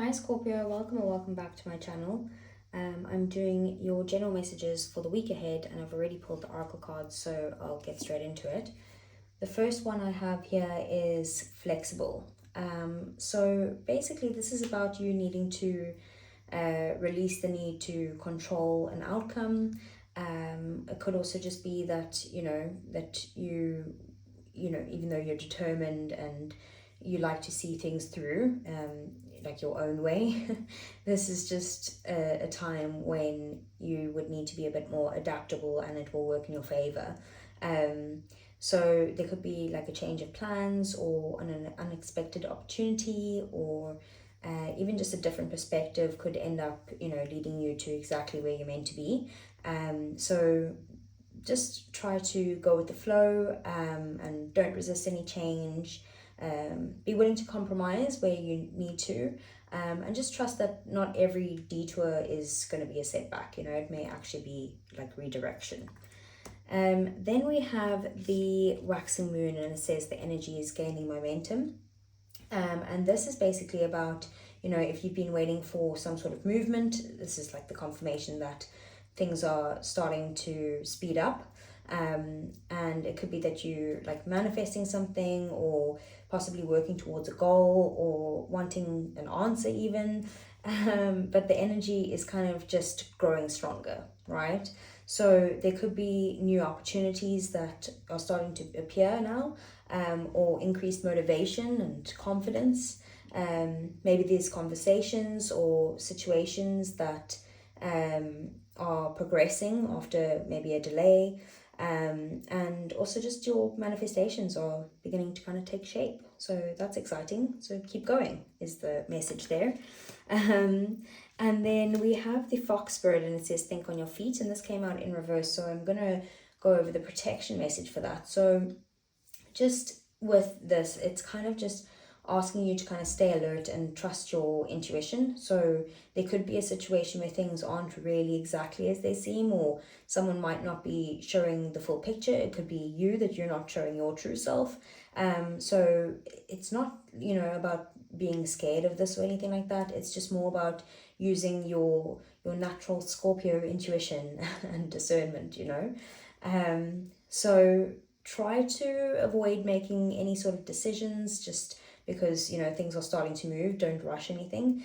Hi Scorpio, welcome or welcome back to my channel. I'm doing your general messages for the week ahead and I've already pulled the oracle cards, so I'll get straight into it. The first one I have here is flexible. So basically this is about you needing to release the need to control an outcome. It could also just be that, that you even though you're determined and you like to see things through, like your own way, this is just a time when you would need to be a bit more adaptable and it will work in your favor. So there could be like a change of plans or an unexpected opportunity, or even just a different perspective could end up, leading you to exactly where you're meant to be. So just try to go with the flow, and don't resist any change. Be willing to compromise where you need to, and just trust that not every detour is going to be a setback. It may actually be like redirection. Then we have the waxing moon, and it says the energy is gaining momentum. And this is basically about, if you've been waiting for some sort of movement, this is like the confirmation that things are starting to speed up. And it could be that you're like manifesting something, or possibly working towards a goal, or wanting an answer even. But the energy is kind of just growing stronger, right? So there could be new opportunities that are starting to appear now, or increased motivation and confidence. Maybe these conversations or situations that are progressing after maybe a delay. And also just your manifestations are beginning to kind of take shape. So that's exciting. So keep going is the message there. And then we have the fox spirit, and it says think on your feet, and this came out in reverse. So I'm going to go over the protection message for that. So just with this, it's kind of just asking you to kind of stay alert and trust your intuition. So there could be a situation where things aren't really exactly as they seem, or someone might not be showing the full picture. It could be you, that you're not showing your true self. So it's not, about being scared of this or anything like that. It's just more about using your natural Scorpio intuition and discernment, So try to avoid making any sort of decisions just because things are starting to move. Don't rush anything.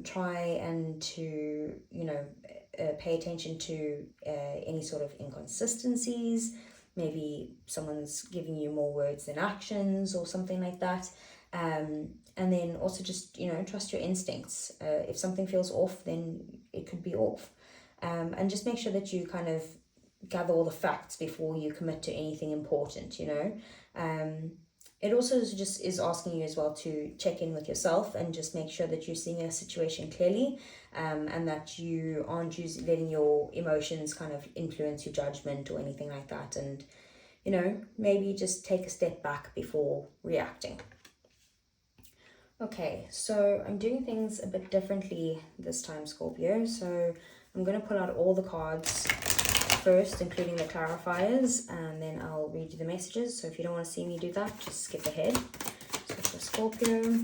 Try and to pay attention to any sort of inconsistencies. Maybe someone's giving you more words than actions or something like that. And then also just trust your instincts. If something feels off, then it could be off. And just make sure that you kind of gather all the facts before you commit to anything important. It also just is asking you as well to check in with yourself and just make sure that you're seeing a situation clearly, and that you aren't letting your emotions kind of influence your judgment or anything like that. And maybe just take a step back before reacting. Okay, so I'm doing things a bit differently this time, Scorpio. So I'm going to pull out all the cards first, including the clarifiers, and then I'll read you the messages. So if you don't want to see me do that, just skip ahead. So for Scorpio,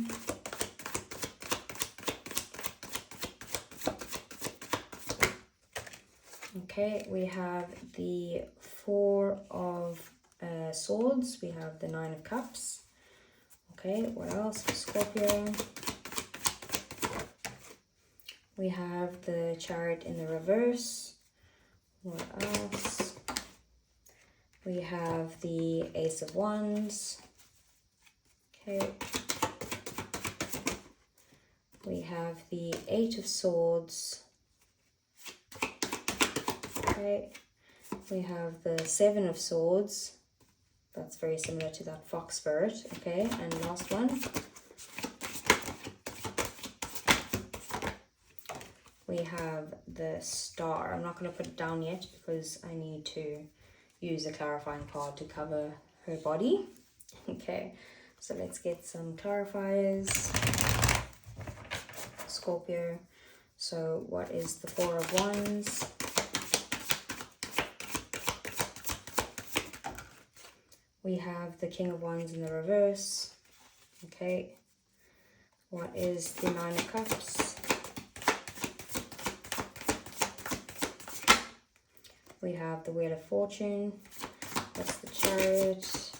okay, we have the Four of Swords, we have the Nine of Cups. Okay, what else for Scorpio? We have the Chariot in the reverse. What else? We have the Ace of Wands. Okay. We have the Eight of Swords. Okay. We have the Seven of Swords. That's very similar to that fox spirit. Okay, and last one. We have the Star. I'm not going to put it down yet because I need to use a clarifying card to cover her body. Okay, so let's get some clarifiers. Scorpio. So what is the Four of Wands? We have the King of Wands in the reverse. Okay. What is the Nine of Cups? We have the Wheel of Fortune. That's the Chariot.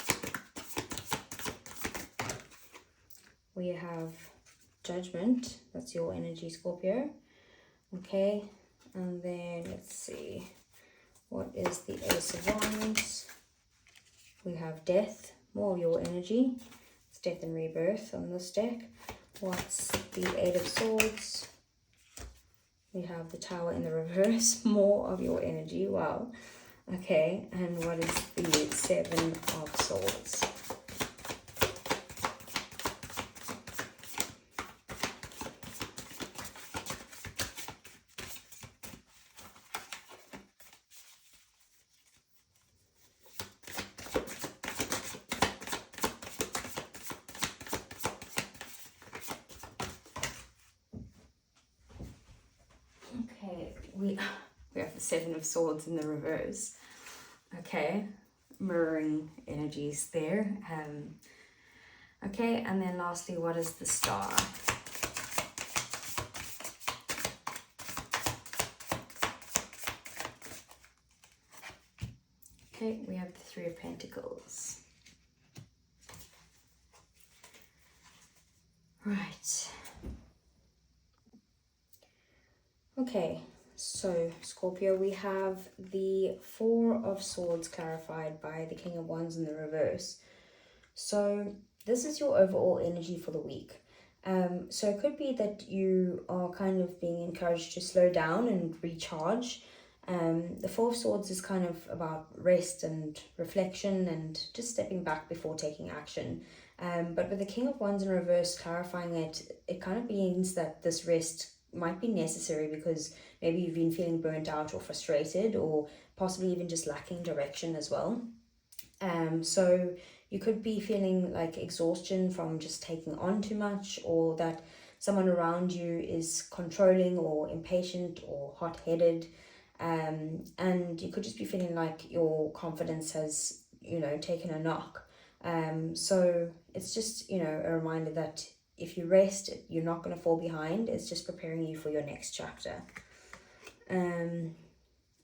We have Judgment. That's your energy, Scorpio. Okay, and then let's see. What is the Ace of Wands? We have Death, more of your energy. It's Death and Rebirth on this deck. What's the Eight of Swords? We have the Tower in the reverse, more of your energy. Wow. Okay, and what is the Seven of Swords? Okay, we have the Seven of Swords in the reverse. Okay, mirroring energies there. Okay, and then lastly, what is the Star? Okay, we have the Three of Pentacles. Right. Okay, so Scorpio, we have the Four of Swords clarified by the King of Wands in the reverse. So this is your overall energy for the week. So it could be that you are kind of being encouraged to slow down and recharge. The Four of Swords is kind of about rest and reflection and just stepping back before taking action. But with the King of Wands in reverse clarifying it, it kind of means that this rest might be necessary because maybe you've been feeling burnt out or frustrated, or possibly even just lacking direction as well. So you could be feeling like exhaustion from just taking on too much, or that someone around you is controlling or impatient or hot-headed. And you could just be feeling like your confidence has, taken a knock. So it's just, a reminder that if you rest, you're not going to fall behind. It's just preparing you for your next chapter.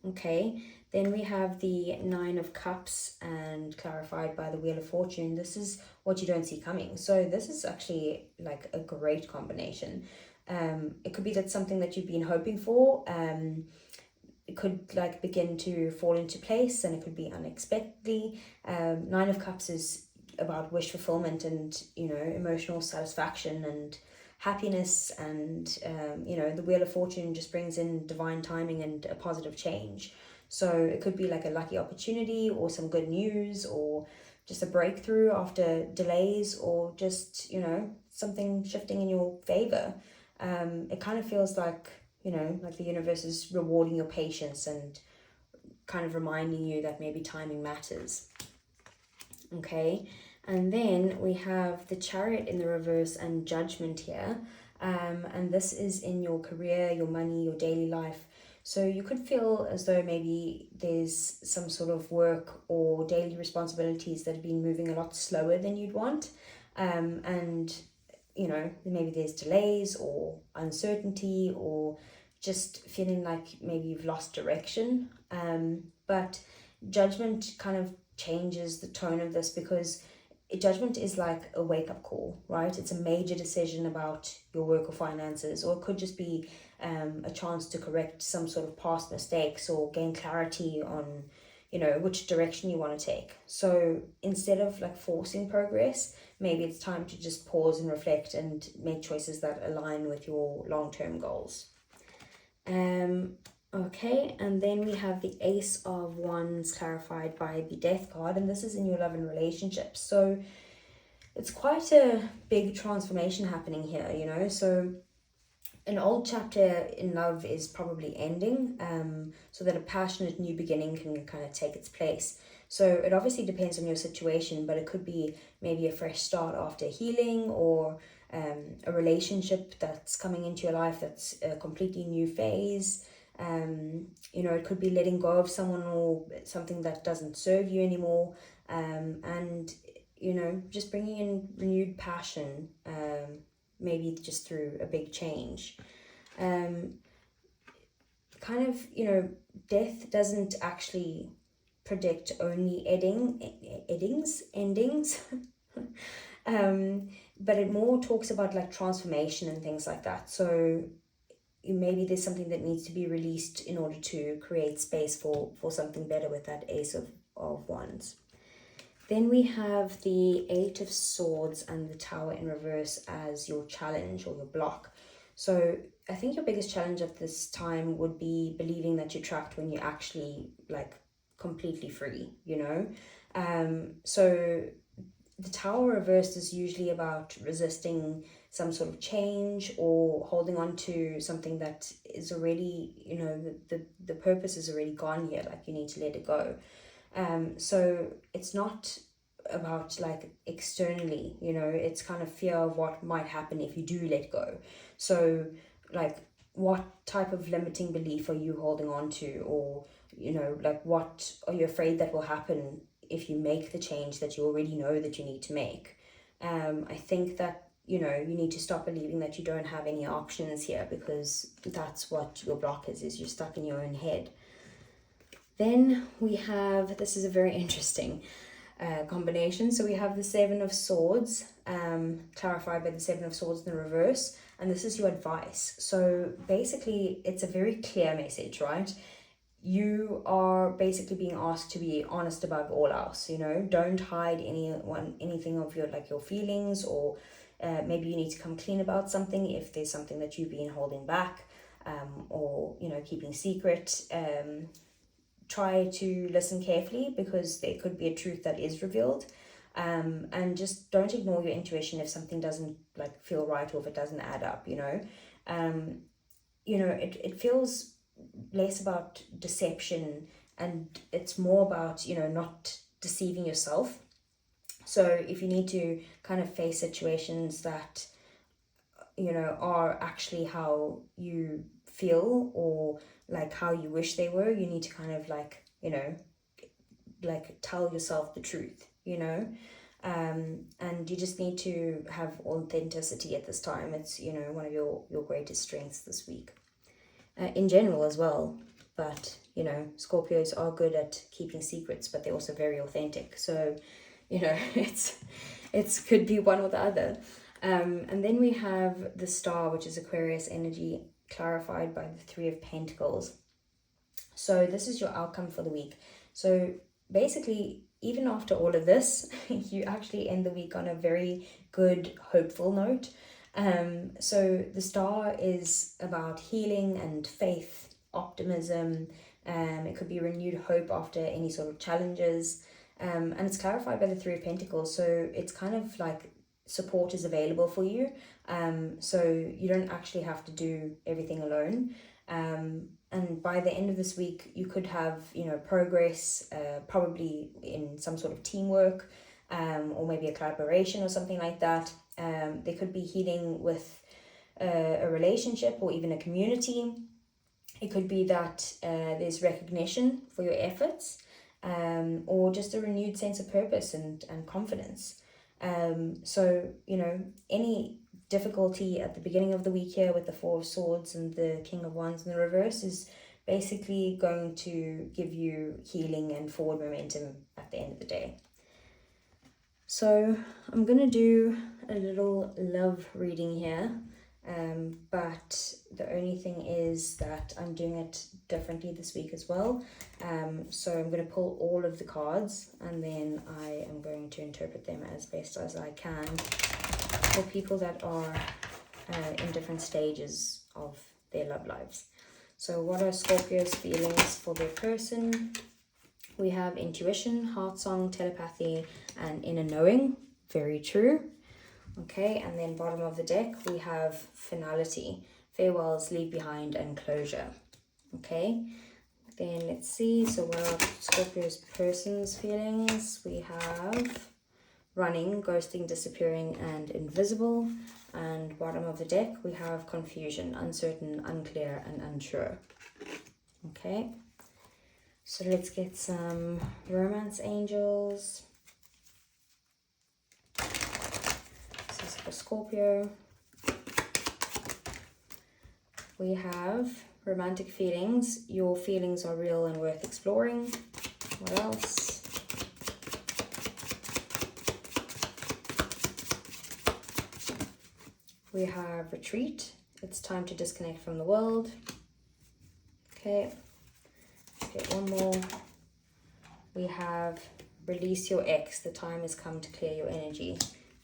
Okay, then we have the Nine of Cups and clarified by the Wheel of Fortune. This is what you don't see coming. So this is actually like a great combination. It could be that something that you've been hoping for, it could like begin to fall into place, and it could be unexpectedly. Nine of Cups is about wish fulfillment and, emotional satisfaction and happiness, and the Wheel of Fortune just brings in divine timing and a positive change. So it could be like a lucky opportunity or some good news, or just a breakthrough after delays, or just something shifting in your favor. It kind of feels like like the universe is rewarding your patience and kind of reminding you that maybe timing matters. Okay, and then we have the Chariot in the reverse and Judgment here. And this is in your career, your money, your daily life. So you could feel as though maybe there's some sort of work or daily responsibilities that have been moving a lot slower than you'd want. And maybe there's delays or uncertainty, or just feeling like maybe you've lost direction. But Judgment kind of changes the tone of this, because Judgment is like a wake-up call, right? It's a major decision about your work or finances, or it could just be a chance to correct some sort of past mistakes or gain clarity on which direction you want to take. So instead of like forcing progress, maybe it's time to just pause and reflect and make choices that align with your long-term goals. Okay, and then we have the Ace of Wands clarified by the Death card, and this is in your love and relationships. So it's quite a big transformation happening here, so an old chapter in love is probably ending, so that a passionate new beginning can kind of take its place. So it obviously depends on your situation, but it could be maybe a fresh start after healing, or a relationship that's coming into your life that's a completely new phase. It could be letting go of someone or something that doesn't serve you anymore, and just bringing in renewed passion, maybe just through a big change. Kind of, you know, death doesn't actually predict only endings. But it more talks about like transformation and things like that. So maybe there's something that needs to be released in order to create space for something better with that Ace of Wands. Then we have the Eight of Swords and the Tower in reverse as your challenge or your block. So I think your biggest challenge at this time would be believing that you're trapped when you're actually like completely free, you know? So the Tower reversed is usually about resisting some sort of change or holding on to something that is already, you know, the purpose is already gone here, like you need to let it go. So it's not about like externally, you know, it's kind of fear of what might happen if you do let go. So like what type of limiting belief are you holding on to, or, you know, like what are you afraid that will happen if you make the change that you already know that you need to make? I think that, you know, you need to stop believing that you don't have any options here, because that's what your block is you're stuck in your own head. Then we have, this is a very interesting combination. So we have the Seven of Swords, clarified by the Seven of Swords in the reverse, and this is your advice. So basically it's a very clear message, right? You are basically being asked to be honest above all else, you know, don't hide anything of your, like your feelings, or maybe you need to come clean about something if there's something that you've been holding back, or, you know, keeping secret. Try to listen carefully, because there could be a truth that is revealed, and just don't ignore your intuition if something doesn't like feel right, or if it doesn't add up, you know. It feels less about deception, and it's more about, you know, not deceiving yourself. So if you need to kind of face situations that, you know, are actually how you feel, or like how you wish they were, you need to kind of like, you know, like tell yourself the truth, you know. And you just need to have authenticity at this time. It's, you know, one of your greatest strengths this week, in general as well. But, you know, Scorpios are good at keeping secrets, but they're also very authentic. So, you know, it's could be one or the other. And then we have the Star, which is Aquarius energy, clarified by the Three of Pentacles. So this is your outcome for the week. So basically, even after all of this, you actually end the week on a very good, hopeful note. So the Star is about healing and faith, optimism. It could be renewed hope after any sort of challenges. And it's clarified by the Three of Pentacles. So it's kind of like support is available for you. So you don't actually have to do everything alone. And by the end of this week, you could have, you know, progress, probably in some sort of teamwork, or maybe a collaboration or something like that. There could be healing with a relationship or even a community. It could be that there's recognition for your efforts, or just a renewed sense of purpose and confidence. So, you know, any difficulty at the beginning of the week here with the Four of Swords and the King of Wands in the reverse is basically going to give you healing and forward momentum at the end of the day. So I'm going to do a little love reading here, but the only thing is that I'm doing it differently this week as well. So I'm going to pull all of the cards, and then I am going to interpret them as best as I can for people that are in different stages of their love lives. So what are Scorpio's feelings for their person? We have intuition, heart song, telepathy, and inner knowing. Very true. Okay, and then bottom of the deck, we have finality, farewells, leave behind, and closure. Okay, then let's see. So what are Scorpio's person's feelings? We have running, ghosting, disappearing, and invisible. And bottom of the deck, we have confusion, uncertain, unclear, and unsure. Okay, so let's get some romance angels. This is for Scorpio. We have romantic feelings. Your feelings are real and worth exploring. What else? We have retreat. It's time to disconnect from the world. Okay. Get one more. We have release your ex. The time has come to clear your energy.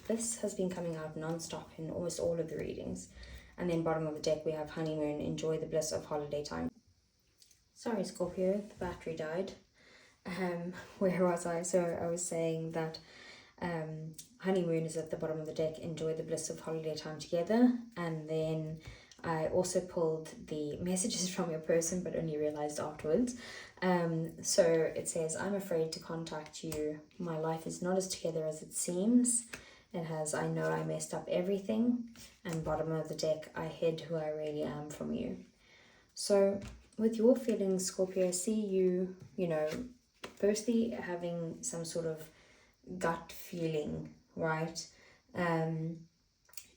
This has been coming out non-stop in almost all of the readings. And then bottom of the deck, we have honeymoon. Enjoy the bliss of holiday time. Sorry, Scorpio, the battery died. Where was I? So I was saying that honeymoon is at the bottom of the deck. Enjoy the bliss of holiday time together. And then I also pulled the messages from your person, but only realized afterwards. So it says, I'm afraid to contact you. My life is not as together as it seems. It has, I know I messed up everything. And bottom of the deck, I hid who I really am from you. So with your feelings, Scorpio, I see you, firstly having some sort of gut feeling, right?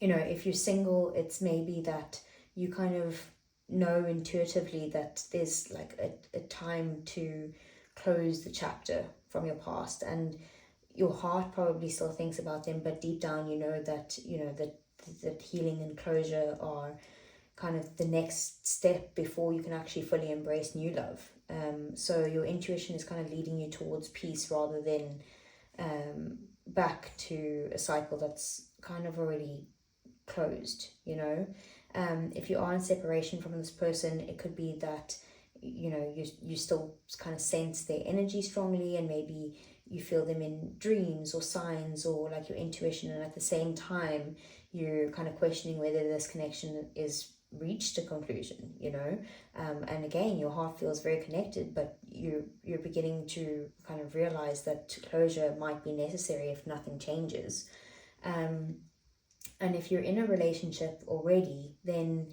If you're single, it's maybe that you kind of know intuitively that there's like a time to close the chapter from your past, and your heart probably still thinks about them, but deep down you know that that healing and closure are kind of the next step before you can actually fully embrace new love. So your intuition is kind of leading you towards peace rather than back to a cycle that's kind of already closed. If you are in separation from this person, it could be that you still kind of sense their energy strongly, and maybe you feel them in dreams or signs or like your intuition, and at the same time you're kind of questioning whether this connection is reached a conclusion, and again your heart feels very connected, but you're beginning to kind of realize that closure might be necessary if nothing changes. And if you're in a relationship already, then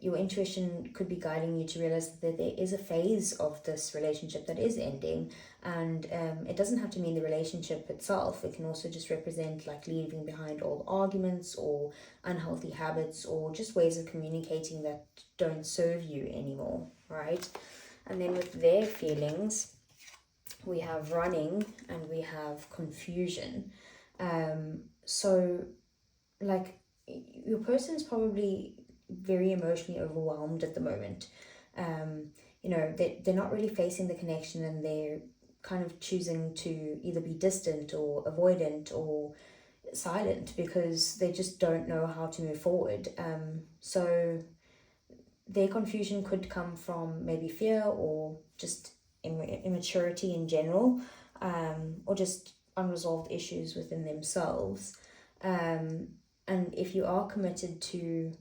your intuition could be guiding you to realize that there is a phase of this relationship that is ending, and it doesn't have to mean the relationship itself. It can also just represent like leaving behind old arguments or unhealthy habits or just ways of communicating that don't serve you anymore, right? And then with their feelings, we have running and we have confusion. So like your person is probably very emotionally overwhelmed at the moment. They're not really facing the connection, and they're kind of choosing to either be distant or avoidant or silent because they just don't know how to move forward. So their confusion could come from maybe fear or just immaturity in general, or just unresolved issues within themselves. And if you are committed to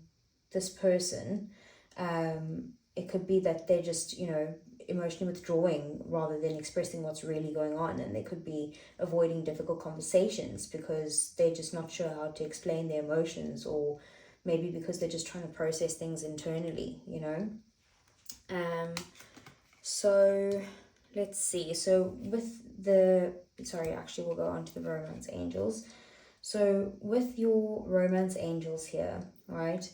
this person, it could be that they're just, emotionally withdrawing rather than expressing what's really going on, and they could be avoiding difficult conversations because they're just not sure how to explain their emotions, or maybe because they're just trying to process things internally, So let's see. So with we'll go on to the romance angels. So with your romance angels here, right,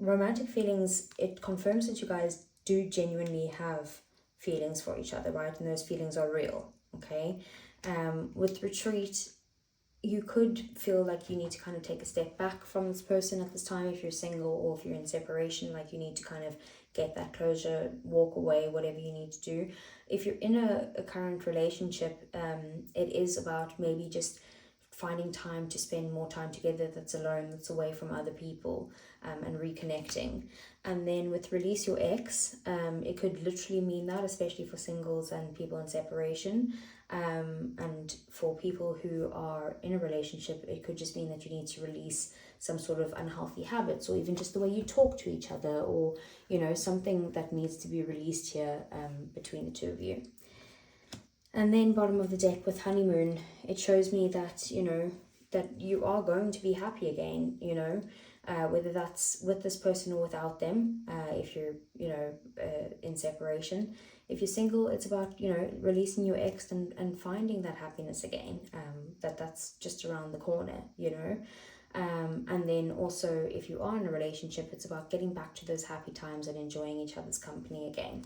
romantic feelings, it confirms that you guys do genuinely have feelings for each other, right? And those feelings are real, okay? With retreat, you could feel like you need to kind of take a step back from this person at this time if you're single, or if you're in separation, like you need to kind of get that closure, walk away, whatever you need to do. If you're in a current relationship, it is about maybe just finding time to spend more time together that's alone, that's away from other people, and reconnecting. And then with release your ex, it could literally mean that, especially for singles and people in separation. And for people who are in a relationship, it could just mean that you need to release some sort of unhealthy habits, or even just the way you talk to each other, or something that needs to be released here between the two of you. And then bottom of the deck with honeymoon, it shows me that that you are going to be happy again, whether that's with this person or without them. If you're in separation, if you're single, it's about releasing your ex and finding that happiness again. That's just around the corner. And then also, if you are in a relationship, it's about getting back to those happy times and enjoying each other's company again.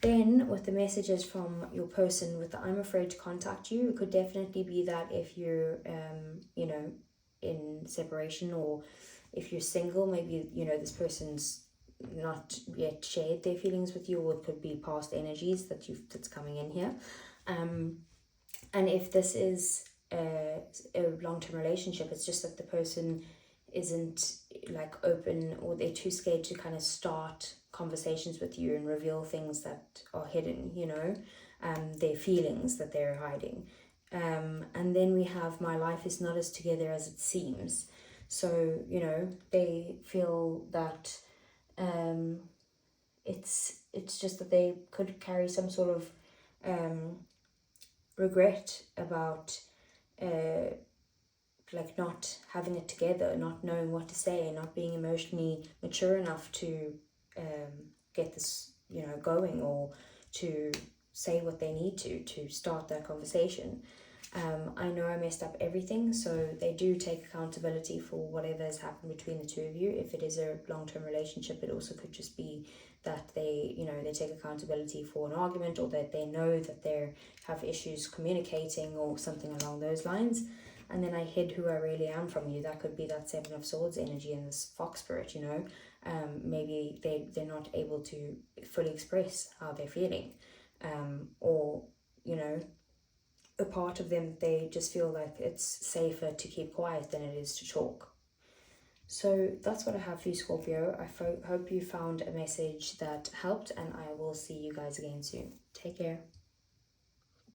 Then with the messages from your person with the I'm afraid to contact you, it could definitely be that if you're, you know, in separation, or if you're single, maybe, you know, this person's not yet shared their feelings with you, or it could be past energies that's coming in here. And if this is a long-term relationship, it's just that the person isn't like open, or they're too scared to kind of start conversations with you and reveal things that are hidden, you know, their feelings that they're hiding. And then we have my life is not as together as it seems. So, you know, they feel that it's just that they could carry some sort of regret about like not having it together, not knowing what to say, not being emotionally mature enough to get this, you know, going, or to say what they need to start that conversation. I know I messed up everything, so they do take accountability for whatever has happened between the two of you. If it is a long-term relationship, it also could just be that they, you know, they take accountability for an argument, or that they know that they have issues communicating, or something along those lines. And then I hid who I really am from you. That could be that Seven of Swords energy and this fox spirit, you know. Maybe they're not able to fully express how they're feeling. Or, you know, a part of them, they just feel like it's safer to keep quiet than it is to talk. So that's what I have for you, Scorpio. I hope you found a message that helped, and I will see you guys again soon. Take care.